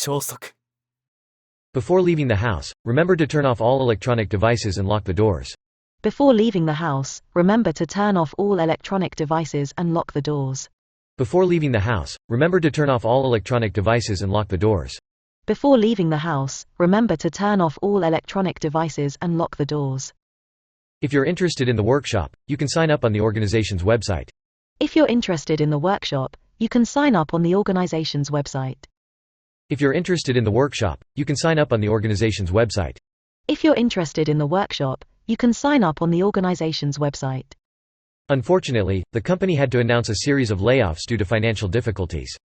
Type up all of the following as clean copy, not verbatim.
超速 Before leaving the house, remember to turn off all electronic devices and lock the doors. Before leaving the house, remember to turn off all electronic devices and lock the doors. Before leaving the house, remember to turn off all electronic devices and lock the doors. Before leaving the house, remember to turn off all electronic devices and lock the doors. If you're interested in the workshop, you can sign up on the organization's website. If you're interested in the workshop, you can sign up on the organization's website. If you're interested in the workshop, you can sign up on the organization's website. If you're interested in the workshop, you can sign up on the organization's website. Unfortunately, the company had to announce a series of layoffs due to financial difficulties.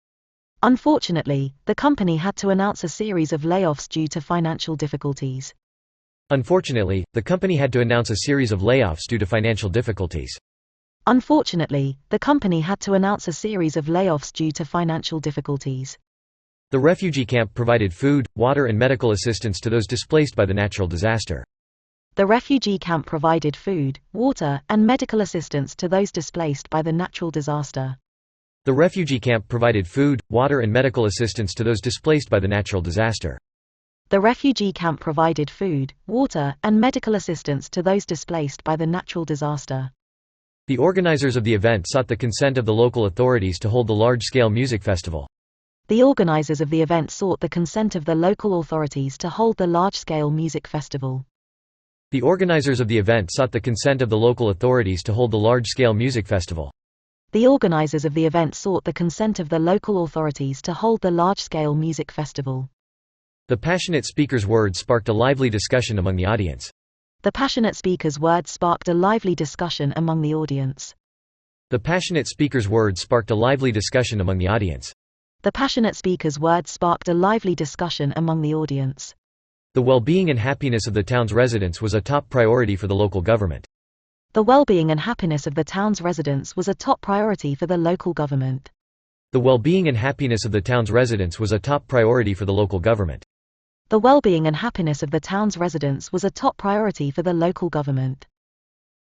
Unfortunately, the company had to announce a series of layoffs due to financial difficulties. Unfortunately, the company had to announce a series of layoffs due to financial difficulties. Unfortunately, the company had to announce a series of layoffs due to financial difficulties. The refugee camp provided food, water and medical assistance to those displaced by the natural disaster. The refugee camp provided food, water, and medical assistance to those displaced by the natural disaster. The refugee camp provided food, water and medical assistance to those displaced by the natural disaster. The refugee camp provided food, water, and medical assistance to those displaced by the natural disaster. The organizers of the event sought the consent of the local authorities to hold the large-scale music festival. The organizers of the event sought the consent of the local authorities to hold the large-scale music festival. The organizers of the event sought the consent of the local authorities to hold the large-scale music festival. The organizers of the event sought the consent of the local authorities to hold the large-scale music festival. The passionate speaker's words sparked a lively discussion among the audience. The passionate speaker's words sparked a lively discussion among the audience. The passionate speaker's words sparked a lively discussion among the audience. The passionate speaker's words sparked a lively discussion among the audience. The well-being and happiness of the town's residents was a top priority for the local government. The well-being and happiness of the town's residents was a top priority for the local government. The well-being and happiness of the town's residents was a top priority for the local government. The well-being and happiness of the town's residents was a top priority for the local government.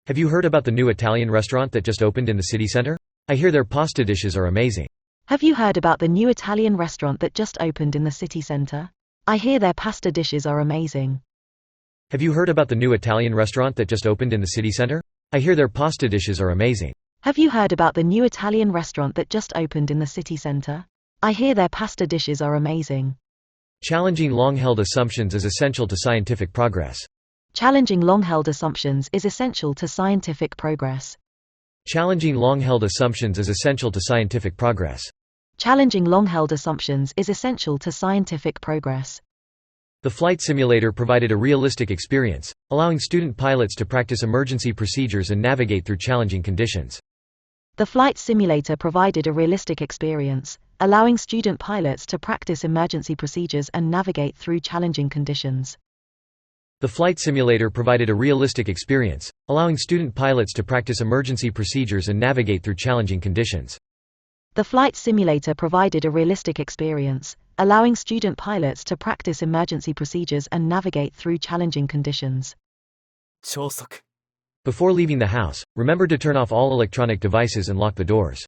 Have you heard about the new Italian restaurant that just opened in the city center? I hear their pasta dishes are amazing. Have you heard about the new Italian restaurant that just opened in the city center? I hear their pasta dishes are amazing. Have you heard about the new Italian restaurant that just opened in the city center? I hear their pasta dishes are amazing. Have you heard about the new Italian restaurant that just opened in the city center? I hear their pasta dishes are amazing. Challenging long-held assumptions is essential to scientific progress. Challenging long-held assumptions is essential to scientific progress. Challenging long-held assumptions is essential to scientific progress. Challenging long-held assumptions is essential to scientific progress. The flight simulator provided a realistic experience, allowing student pilots to practice emergency procedures and navigate through challenging conditions. The flight simulator provided a realistic experience, allowing student pilots to practice emergency procedures and navigate through challenging conditions. The flight simulator provided a realistic experience, allowing student pilots to practice emergency procedures and navigate through challenging conditions. The flight simulator provided a realistic experience, allowing student pilots to practice emergency procedures and navigate through challenging conditions. 超速 Before leaving the house, remember to turn off all electronic devices and lock the doors.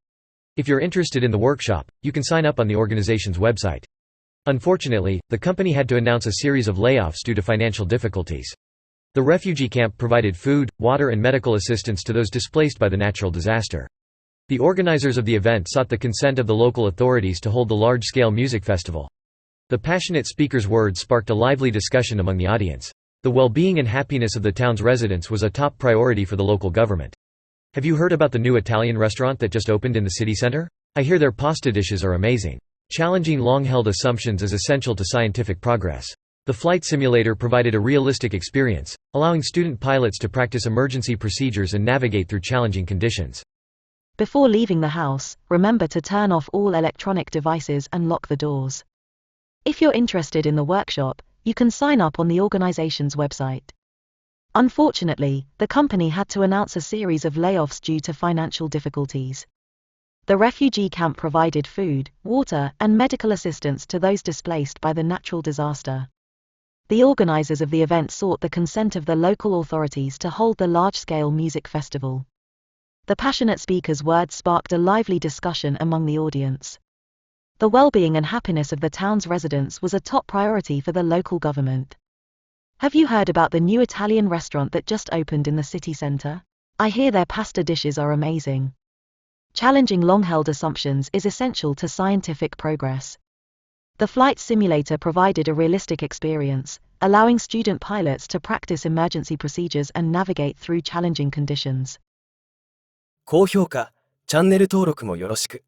If you're interested in the workshop, you can sign up on the organization's website. Unfortunately, the company had to announce a series of layoffs due to financial difficulties. The refugee camp provided food, water and medical assistance to those displaced by the natural disaster. The organizers of the event sought the consent of the local authorities to hold the large-scale music festival. The passionate speaker's words sparked a lively discussion among the audience. The well-being and happiness of the town's residents was a top priority for the local government. Have you heard about the new Italian restaurant that just opened in the city center? I hear their pasta dishes are amazing. Challenging long-held assumptions is essential to scientific progress. The flight simulator provided a realistic experience, allowing student pilots to practice emergency procedures and navigate through challenging conditions. Before leaving the house, remember to turn off all electronic devices and lock the doors. If you're interested in the workshop, you can sign up on the organization's website. Unfortunately, the company had to announce a series of layoffs due to financial difficulties. The refugee camp provided food, water, and medical assistance to those displaced by the natural disaster. The organizers of the event sought the consent of the local authorities to hold the large-scale music festival. The passionate speaker's words sparked a lively discussion among the audience. The well-being and happiness of the town's residents was a top priority for the local government. Have you heard about the new Italian restaurant that just opened in the city center? I hear their pasta dishes are amazing. Challenging long-held assumptions is essential to scientific progress. The flight simulator provided a realistic experience, allowing student pilots to practice emergency procedures and navigate through challenging conditions. 高評価、チャンネル登録もよろしく。